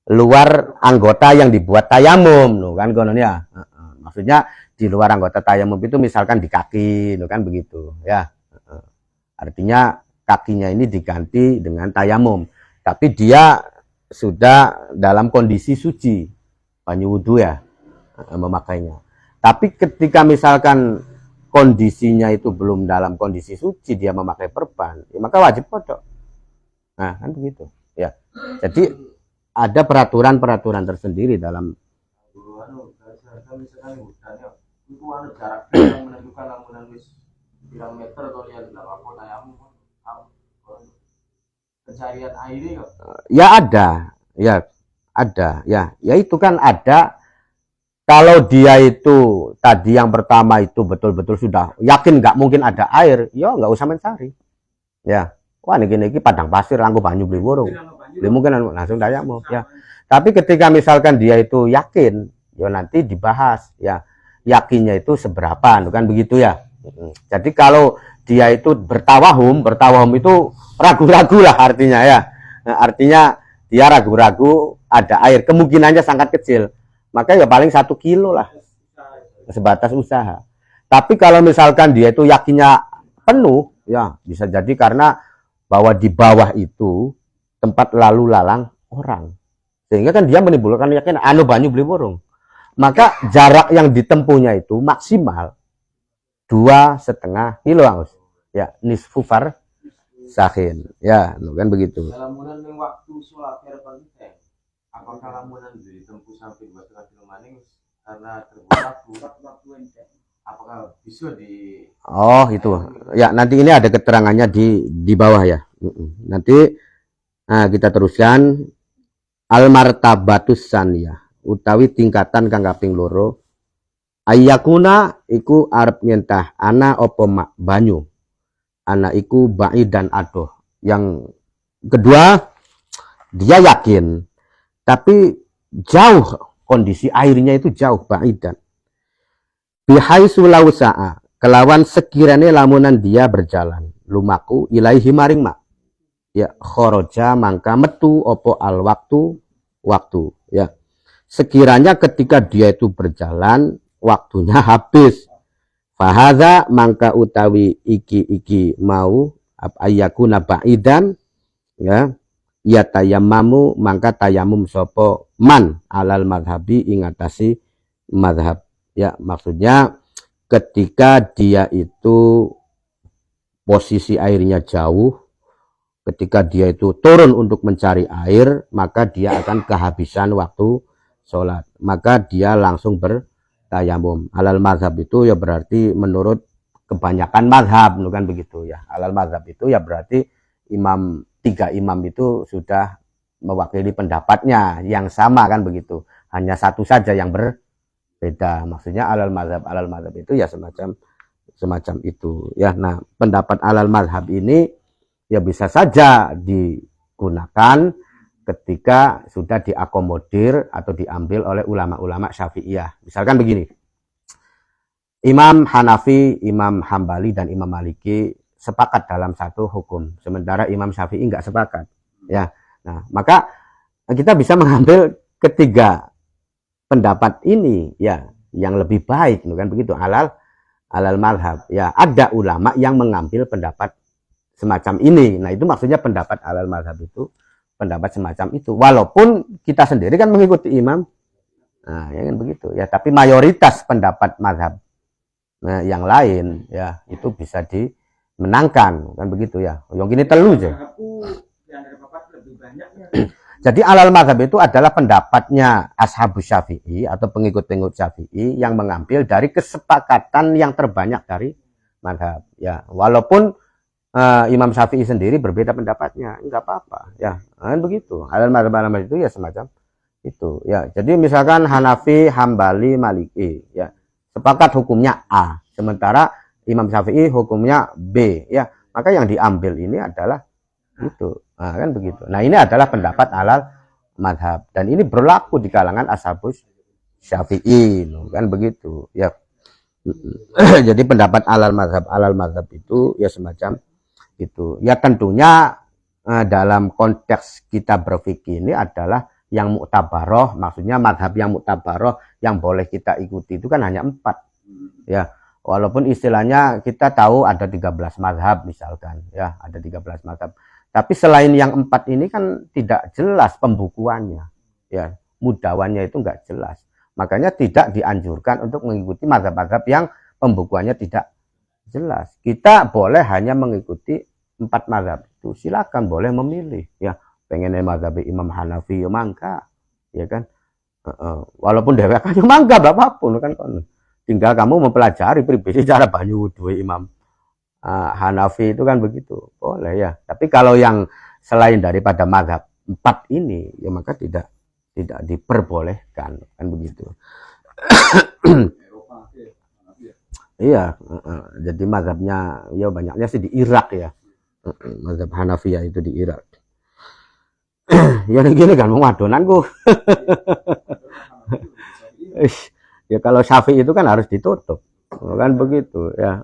luar anggota yang dibuat tayamum, loh kan konon ya. Maksudnya di luar anggota tayamum itu misalkan di kaki, loh kan begitu ya. Artinya kakinya ini diganti dengan tayamum, tapi dia sudah dalam kondisi suci, banyu wudhu ya, memakainya. Tapi ketika misalkan kondisinya itu belum dalam kondisi suci, dia memakai perban, ya maka wajib kodok. Nah kan begitu ya. Jadi ada peraturan-peraturan tersendiri dalam pencarian air ya ada, ya itu kan ada. Kalau dia itu tadi yang pertama itu betul-betul sudah yakin nggak mungkin ada air, ya nggak usah mencari. Ya, wah niki padang pasir langko banyu beli burung, beli mungkin langsung tayamum. Ya, tapi ketika misalkan dia itu yakin, ya nanti dibahas. Ya, yakinnya itu seberapa, kan begitu ya. Jadi kalau dia itu bertawahum itu ragu-ragu lah artinya ya. Nah, artinya dia ragu-ragu ada air, kemungkinannya sangat kecil. Maka ya paling 1 kilo lah, sebatas usaha. Tapi kalau misalkan dia itu yakinnya penuh, ya bisa jadi karena bahwa di bawah itu tempat lalu lalang orang. Sehingga kan dia menimbulkan yakin anu banyu beli burung. Maka jarak yang ditempuhnya itu maksimal 2,5 kilo, Mas. Ya, nisfu far sahin. Ya, kan begitu. dalam waktu sholat apakah lamunan ditempuh sampai 2,5 kilo maning karena terbuka apakah bisa di itu ya nanti ini ada keterangannya di bawah ya. Nanti kita teruskan al martabatus saniyah utawi tingkatan kang kaping 2 ayyakuna iku arep nyentah ana apa banyu ana iku ba'i dan adoh. Yang kedua dia yakin tapi jauh, kondisi airnya itu jauh ba'idan bihaitsu lausa'a kelawan sekiranya lamunan dia berjalan lumaku ilaihi maring mak ya khoroja mangka metu opo al waktu ya sekiranya ketika dia itu berjalan waktunya habis fahadza mangka utawi iki mau ayyakuna ba'idan ya ya tayammamu mangka tayamum sopo man alal madhabi ingatasi madhab ya. Maksudnya ketika dia itu posisi airnya jauh, ketika dia itu turun untuk mencari air, maka dia akan kehabisan waktu sholat, maka dia langsung tayamum. Alal mazhab itu ya berarti menurut kebanyakan mazhab, kan begitu ya. Alal mazhab itu ya berarti tiga imam itu sudah mewakili pendapatnya yang sama, kan begitu. Hanya satu saja yang berbeda. Maksudnya alal mazhab itu ya semacam itu ya. Nah, pendapat alal mazhab ini ya bisa saja digunakan ketika sudah diakomodir atau diambil oleh ulama-ulama Syafi'iyah. Misalkan begini, Imam Hanafi, Imam Hambali, dan Imam Maliki sepakat dalam satu hukum, sementara Imam Syafi'i nggak sepakat. Ya, nah maka kita bisa mengambil ketiga pendapat ini, ya, yang lebih baik, kan begitu, alal mazhab. Ya, ada ulama yang mengambil pendapat semacam ini. Nah, itu maksudnya pendapat alal mazhab itu pendapat semacam itu. Walaupun kita sendiri kan mengikuti imam, nah, ya kan begitu. Ya, tapi mayoritas pendapat mazhab yang lain ya itu bisa dimenangkan, kan begitu ya. Yang ini telu aja. Jadi alal mazhab itu adalah pendapatnya ashabus Syafi'i atau pengikut-pengikut Syafi'i yang mengambil dari kesepakatan yang terbanyak dari mazhab. Ya, walaupun Imam Syafi'i sendiri berbeda pendapatnya, enggak apa-apa ya, kan begitu. Alal mazhab itu ya semacam itu ya. Jadi misalkan Hanafi, Hambali, Maliki ya sepakat hukumnya A, sementara Imam Syafi'i hukumnya B ya, maka yang diambil ini adalah itu. Nah, kan begitu. Nah, ini adalah pendapat alal mazhab dan ini berlaku di kalangan ashabus Syafi'i, kan begitu ya. Jadi pendapat alal mazhab itu ya semacam itu. Ya tentunya dalam konteks kita berfikih ini adalah yang muktabaroh, maksudnya mazhab yang muktabaroh yang boleh kita ikuti itu kan hanya 4. Ya, walaupun istilahnya kita tahu ada 13 mazhab misalkan, ya, ada 13 mazhab. Tapi selain yang 4 ini kan tidak jelas pembukuannya. Ya, mudawannya itu enggak jelas. Makanya tidak dianjurkan untuk mengikuti mazhab-mazhab yang pembukuannya tidak jelas. Kita boleh hanya mengikuti 4 mazhab itu. Silakan boleh memilih ya. Pengen mazhab Imam Hanafi ya mangga, ya kan. Walaupun dhewek kan mangga apapun kan. Tinggal kamu mempelajari pribadi cara banyu wudu Imam Hanafi itu kan begitu. Boleh ya. Tapi kalau yang selain daripada mazhab 4 ini ya maka tidak diperbolehkan, kan begitu. Iya, jadi mazhabnya ya banyaknya sih di Irak ya. Mazhab Hanafiyah itu di Irak. Ya gini kan mau adonanku. Ya kalau Syafi'i itu kan harus ditutup. Kan begitu ya.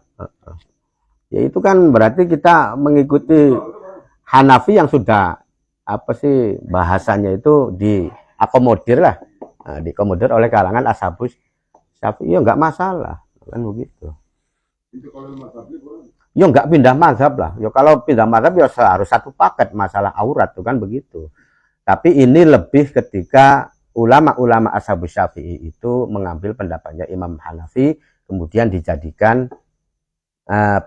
Ya itu kan berarti kita mengikuti Hanafi yang sudah apa sih bahasanya itu diakomodir lah. Nah, diakomodir oleh kalangan ashabus Syafi'i ya enggak masalah. Kan begitu. Itu kalau mazhabnya ya enggak pindah mazhab lah. Ya kalau pindah mazhab ya harus satu paket masalah aurat tuh kan begitu. Tapi ini lebih ketika ulama-ulama ashabus Syafi'i itu mengambil pendapatnya Imam Hanafi kemudian dijadikan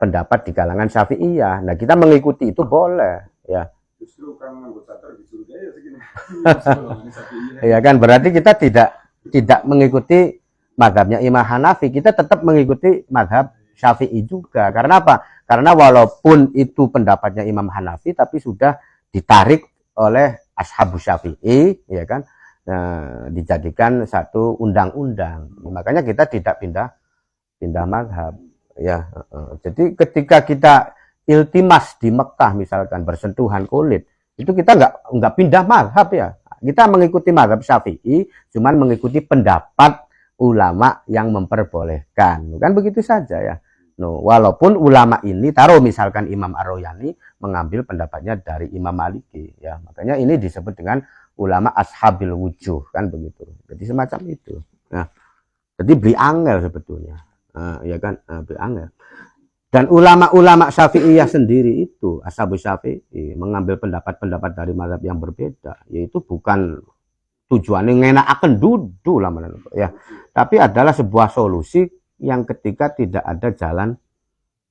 pendapat di kalangan Syafi'iyah. Nah, kita mengikuti itu boleh ya. Justru kan anggota disuruh ya segini. Ya kan berarti kita tidak mengikuti mazhabnya Imam Hanafi, kita tetap mengikuti mazhab Syafi'i juga. Karena apa? Karena walaupun itu pendapatnya Imam Hanafi, tapi sudah ditarik oleh ashabus Syafi'i, ya kan? Nah, dijadikan satu undang-undang. Makanya kita tidak pindah mazhab. Ya, jadi ketika kita iltimas di Mekah misalkan bersentuhan kulit, itu kita nggak pindah mazhab ya. Kita mengikuti mazhab Syafi'i, cuman mengikuti pendapat ulama yang memperbolehkan, kan begitu saja ya. No, walaupun ulama ini taruh misalkan Imam Ar-Royani mengambil pendapatnya dari Imam Maliki, ya makanya ini disebut dengan ulama ashabil wujuh, kan begitu. Jadi semacam itu. Nah, jadi beli angel sebetulnya, ya kan, beli angel. Dan ulama-ulama Syafi'iyah sendiri itu ashabus Syafi'i mengambil pendapat-pendapat dari mazhab yang berbeda, yaitu bukan tujuannya ngenakaken dudu lah ya, tapi adalah sebuah solusi yang ketika tidak ada jalan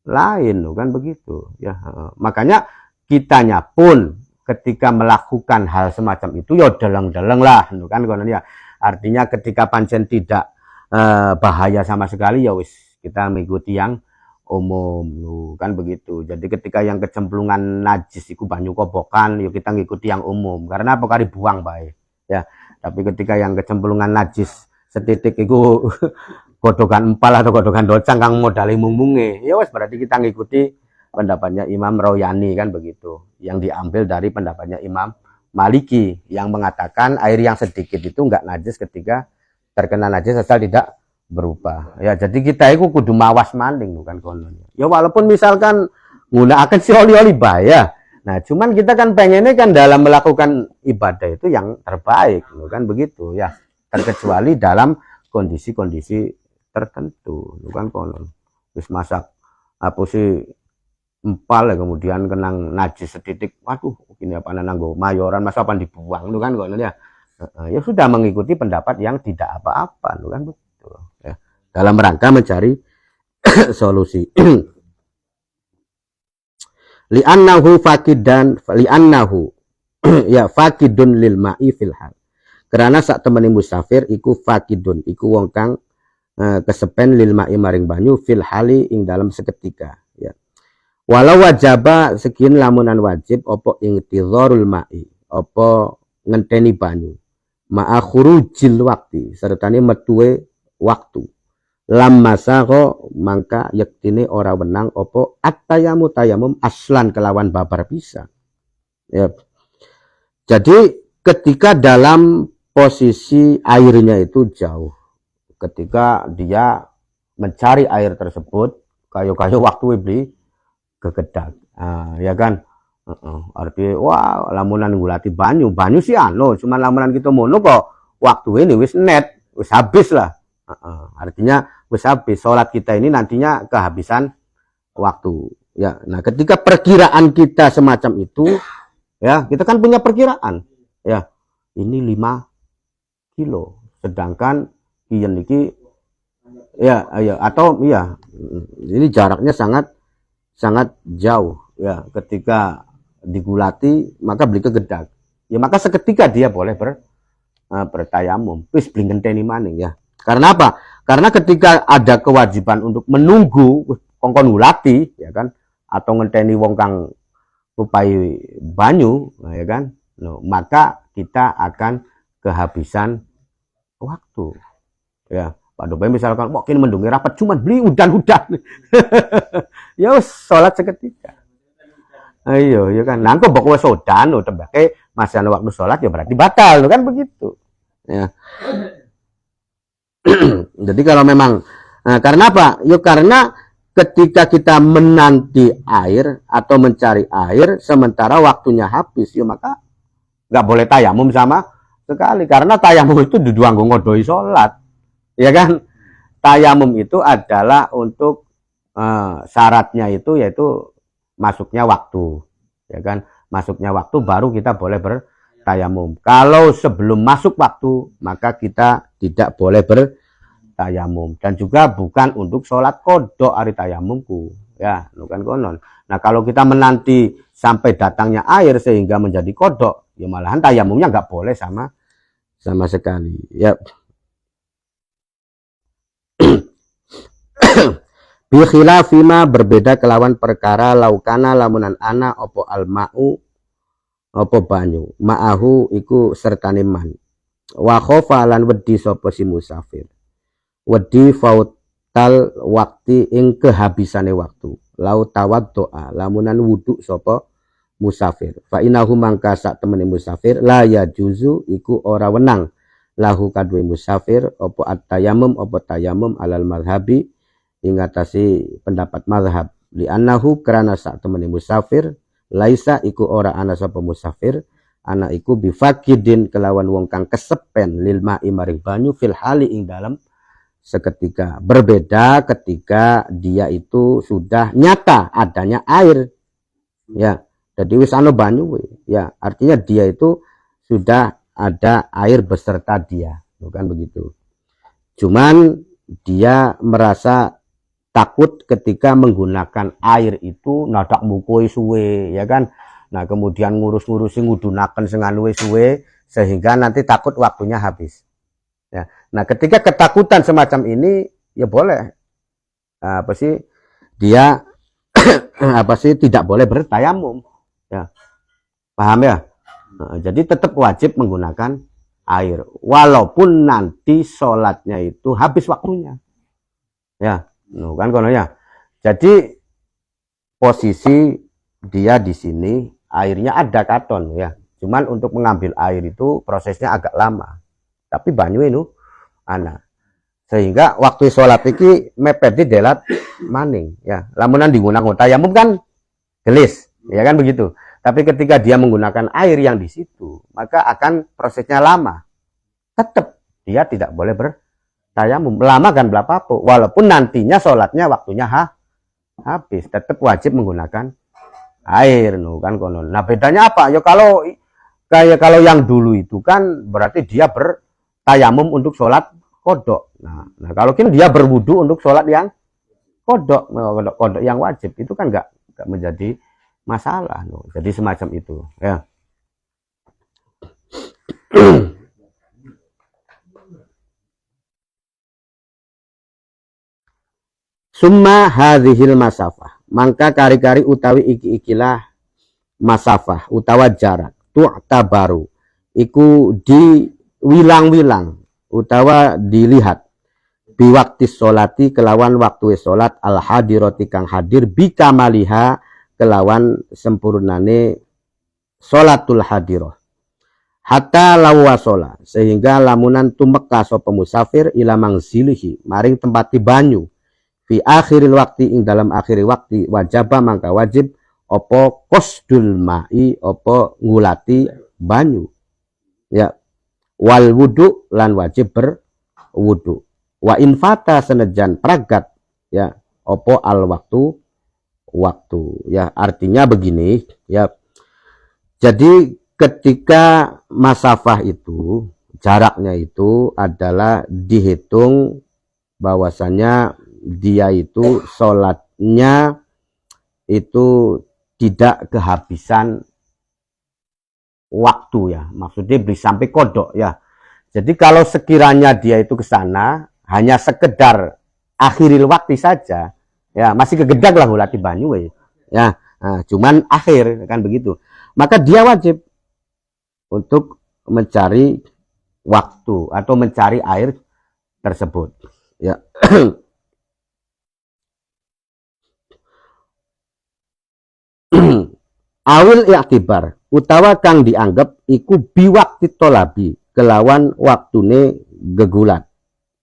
lain, kan begitu ya. Makanya kitanya pun ketika melakukan hal semacam itu ya deleng-deleng lah, kan ya. Artinya ketika pancen tidak bahaya sama sekali, ya wis kita mengikuti yang umum kan begitu. Jadi ketika yang kecemplungan najis itu banyu kobokan, yuk kita ngikuti yang umum. Karena apa, kali buang baik ya. Tapi ketika yang kecemplungan najis setitik itu godokan empal atau godokan docang kang modali mumunge, ya wis berarti kita ngikuti pendapatnya Imam Royani kan begitu. Yang diambil dari pendapatnya Imam Maliki yang mengatakan air yang sedikit itu enggak najis ketika terkena najis asal tidak berubah. Ya, jadi kita itu kudu mawas maning bukan konon. Ya walaupun misalkan nggunakaken si oli-oli bahaya. Nah, cuman kita kan pengennya kan dalam melakukan ibadah itu yang terbaik, kan begitu ya. Terkecuali dalam kondisi-kondisi tertentu, bukan konon. Wis masak apa sih empal ya, kemudian kenang najis setitik, waduh ini apa nanggo mayoran masa apa dibuang, kan konon ya. Ya sudah mengikuti pendapat yang tidak apa-apa, kan begitu. Ya, dalam rangka mencari solusi. Li'annahu fakidan li'annahu ya fakidun lil ma'i fil hal. Karena sak temene musafir iku fakidun, iku wong kang kesepen lil ma'i maring banyu fil hali ing dalam seketika ya. Walau wajaba sekian lamunan wajib opo ing tidharul ma'i, opo ngenteni banyu. Ma'a khurujil wakti sertane metuwe waktu. Lam masako mangka yektine ora wenang opo at-tayamu tayamum aslan kelawan babar bisa. Ya. Jadi ketika dalam posisi airnya itu jauh, ketika dia mencari air tersebut, kayu-kayu waktu beli kegedak, ya kan? Artinya wah lamunan ngulati banyu sih cuman lamunan kita mono kok waktu ini wis net, wis habis lah. Artinya wis habis, sholat kita ini nantinya kehabisan waktu ya. Nah ketika perkiraan kita semacam itu ya, kita kan punya perkiraan ya, ini 5 kilo sedangkan kian iki ya atau iya ini jaraknya sangat jauh ya. Ketika digulati maka beli kegedak ya, maka seketika dia boleh bertayamum wis beli ngenteni maning ya. Karena apa? Karena ketika ada kewajiban untuk menunggu kongkon gulati ya kan, atau ngenteni wong kang upai banyu ya kan, maka kita akan kehabisan waktu ya. Pak Dope misalkan kok kini mendungi rapat cuman beli udan-udan ya sholat seketika. Ayo ya kan, nangko bok wes sodan tembake masih ada waktu sholat ya berarti batal kan begitu ya. Jadi kalau memang karena apa? Yuk karena ketika kita menanti air atau mencari air sementara waktunya habis, yuk maka nggak boleh tayamum sama sekali. Karena tayamum itu diduanggo ngodoi sholat, ya kan? Tayamum itu adalah untuk syaratnya itu yaitu masuknya waktu, ya kan? Masuknya waktu baru kita boleh bertayamum. Kalau sebelum masuk waktu maka kita tidak boleh bertayamum, dan juga bukan untuk sholat kodok hari tayamumku ya, bukan konon. Nah kalau kita menanti sampai datangnya air sehingga menjadi kodok ya, malahan tayamumnya nggak boleh sama sekali ya. Bikhilafima berbeda kelawan perkara laukana lamunan ana opo alma'u opo banyu ma'ahu iku sertane man wa khofa lan wedi sapa si musafir wedi fautal wakti ing kehabisane waktu lau tawaddoa lamunan wudu sapa musafir fa inahu mangka sak temene musafir la ya juzu iku ora wenang lahu kadwe musafir opo at-tayamum opo tayamum alal madhabi ing atasi pendapat mazhab li annahu karena sak temene musafir laisa iku ora ana sapa musafir ana iku bifakidin kelawan wong kang kesepen lil ma'i maring banyu fil hali ing dalam seketika. Berbeda ketika dia itu sudah nyata adanya air ya, jadi wis ana banyu ya, artinya dia itu sudah ada air beserta dia, bukan begitu. Cuman dia merasa takut ketika menggunakan air itu nadak mukoi suwe ya kan. Nah kemudian ngurus-ngurusi ngudunaken sing anu suwe sehingga nanti takut waktunya habis ya. Nah, ketika ketakutan semacam ini, ya boleh dia tidak boleh bertayamum, ya, paham ya? Nah, jadi tetap wajib menggunakan air, walaupun nanti sholatnya itu habis waktunya, ya, kan kono ya. Jadi posisi dia di sini airnya ada katon, ya, cuman untuk mengambil air itu prosesnya agak lama, tapi banyu itu ana, sehingga waktu sholat iki mepet di delat maning, ya, lamunan digunakan tayamum kan gelis, ya kan begitu. Tapi ketika dia menggunakan air yang di situ, maka akan prosesnya lama. Tetap dia tidak boleh bertayamum. Lama kan berapa, walaupun nantinya sholatnya waktunya habis, tetap wajib menggunakan air, kan konon. Nah, bedanya apa? Ya kalau yang dulu itu kan berarti dia bertayamum untuk sholat kodok. Nah kalau kini dia berwudu untuk sholat yang kodok yang wajib, itu kan nggak menjadi masalah, jadi semacam itu, ya. Summa hadhil masafah, mangka kari-kari utawi iki-ikilah masafah utawa jarak tu'tabaru iku diwilang-wilang utawa dilihat biwakti sholati kelawan waktu sholat al hadirati kang hadir bikamaliha kelawan sempurnane sholatul hadiroh hatta lawasola sehingga lamunan tumeka sapa musafir ila mangzilihi maring tempati banyu fi akhiril waktu ing dalam akhiri waktu wajaba mangka wajib opo qasdul ma'i opo ngulati banyu, ya, wal wudu lan wajib berwudu wa infata senejan pragat, ya, opo al waktu, ya, artinya begini, ya. Jadi ketika masafah itu jaraknya itu adalah dihitung bahwasanya dia itu sholatnya itu tidak kehabisan waktu, ya, maksudnya beri sampai kodok, ya. Jadi kalau sekiranya dia itu ke sana hanya sekedar akhiril waktu saja, ya, masih kegedag lah ngulati banyu, ya, nah, cuman akhir kan begitu, maka dia wajib untuk mencari waktu atau mencari air tersebut, ya. Awil i'tibar utawa kang dianggap iku biwakti tolabi kelawan waktune gegulat,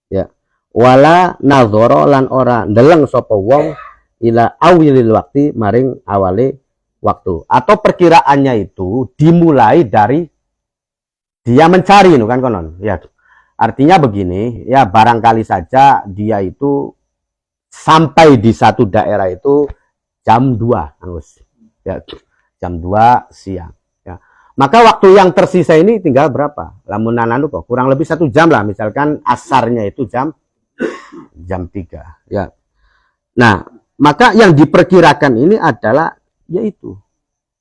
ya, wala nazara lan ora ndeleng sapa wong ila awilil wakti maring awale waktu, atau perkiraannya itu dimulai dari dia mencari, kan konon, ya. Artinya begini, ya, barangkali saja dia itu sampai di satu daerah itu jam 2, ya, jam 2 siang, ya. Maka waktu yang tersisa ini tinggal berapa? Lamunan kok kurang lebih 1 jam lah, misalkan asarnya itu jam 3, ya. Nah, maka yang diperkirakan ini adalah yaitu,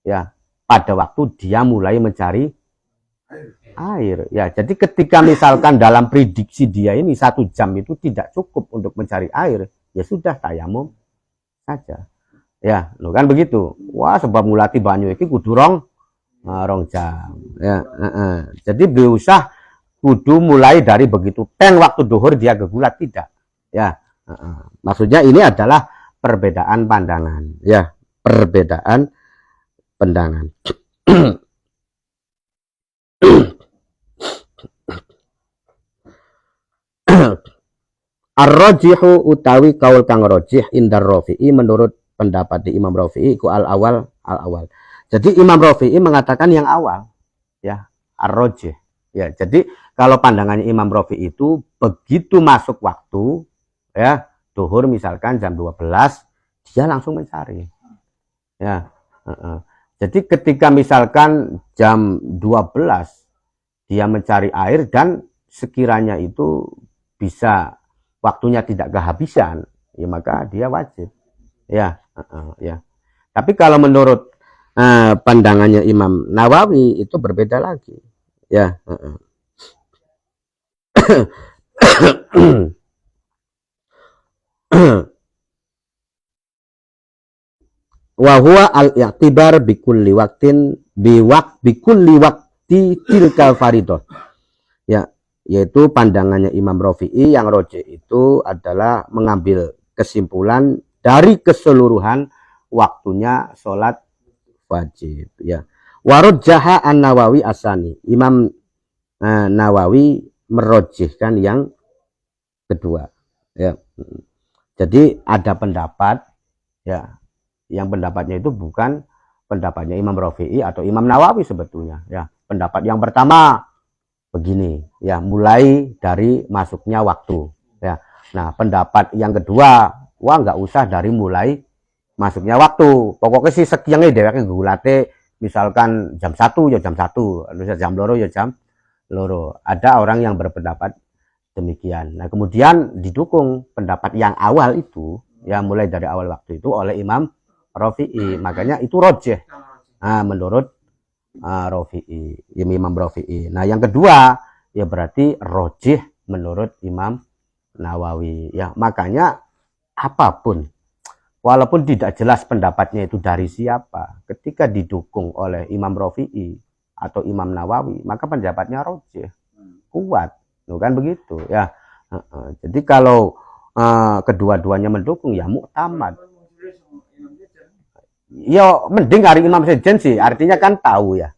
ya, pada waktu dia mulai mencari air, ya. Jadi ketika misalkan dalam prediksi dia ini 1 jam itu tidak cukup untuk mencari air, ya sudah tayamum saja, ya, kan begitu. Wah, sebab ngulati banyu iki kudu rong jam, ya. Jadi berusaha kudu mulai dari begitu teng waktu duhur dia gegulat, tidak, ya. Maksudnya ini adalah perbedaan pandangan, ya, perbedaan pandangan. Ar-rajihu utawi kaul kang rajih indar Rafi'i menurut pendapat di Imam Rafi'i ku al-awal. Jadi Imam Rafi'i mengatakan yang awal, ya, ar-rajih, ya. Jadi kalau pandangannya Imam Rafi'i itu begitu masuk waktu, ya, duhur misalkan jam 12 dia langsung mencari, ya. Jadi ketika misalkan jam 12 dia mencari air dan sekiranya itu bisa waktunya tidak kehabisan, ya, maka dia wajib, ya, ya. Tapi kalau menurut pandangannya Imam Nawawi itu berbeda lagi, ya. Wa huwa al-i'tibar bikulli waqtin bikulli waqti tilkal faridah. Ya, yaitu pandangannya Imam Rafi'i yang rojih itu adalah mengambil kesimpulan dari keseluruhan waktunya sholat wajib. Ya, warajjaha an-Nawawi asani. Imam Nawawi merojihkan yang kedua. Ya, jadi ada pendapat, ya, yang pendapatnya itu bukan pendapatnya Imam Rafi'i atau Imam Nawawi sebetulnya. Ya, pendapat yang pertama begini, ya, mulai dari masuknya waktu. Ya, nah pendapat yang kedua, wah nggak usah dari mulai masuknya waktu. Pokoknya sih sekiannya dheweke gulate, misalkan jam 1 ya jam 1, jam loro ya jam loro. Ada orang yang berpendapat demikian. Nah kemudian didukung pendapat yang awal itu, ya mulai dari awal waktu itu oleh Imam Rafi'i, makanya itu rojih. Nah, menurut Rafi'i, Imam Rafi'i. Nah, yang kedua ya berarti rojih menurut Imam Nawawi. Ya, makanya apapun, walaupun tidak jelas pendapatnya itu dari siapa, ketika didukung oleh Imam Rafi'i atau Imam Nawawi, maka pendapatnya rojih, kuat, kan begitu. Ya, jadi kalau kedua-duanya mendukung, ya muktamad. Ya mending hari Imam Sejen sih, artinya kan tahu ya.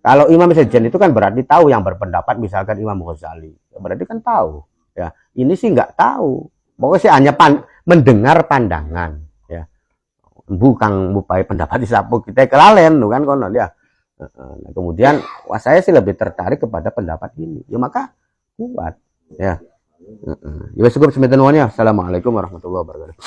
Kalau Imam Sejen itu kan berarti tahu, yang berpendapat misalkan Imam Ghazali, berarti kan tahu. Ya, ini sih nggak tahu. Pokoknya sih hanya mendengar pandangan. Ya, bukan mupai pendapat di sapu kita kelalen, kan konon ya. Nah, kemudian wah saya sih lebih tertarik kepada pendapat ini. Ya maka kuat. Ya. Ya cukup sebentar. Assalamualaikum warahmatullahi wabarakatuh.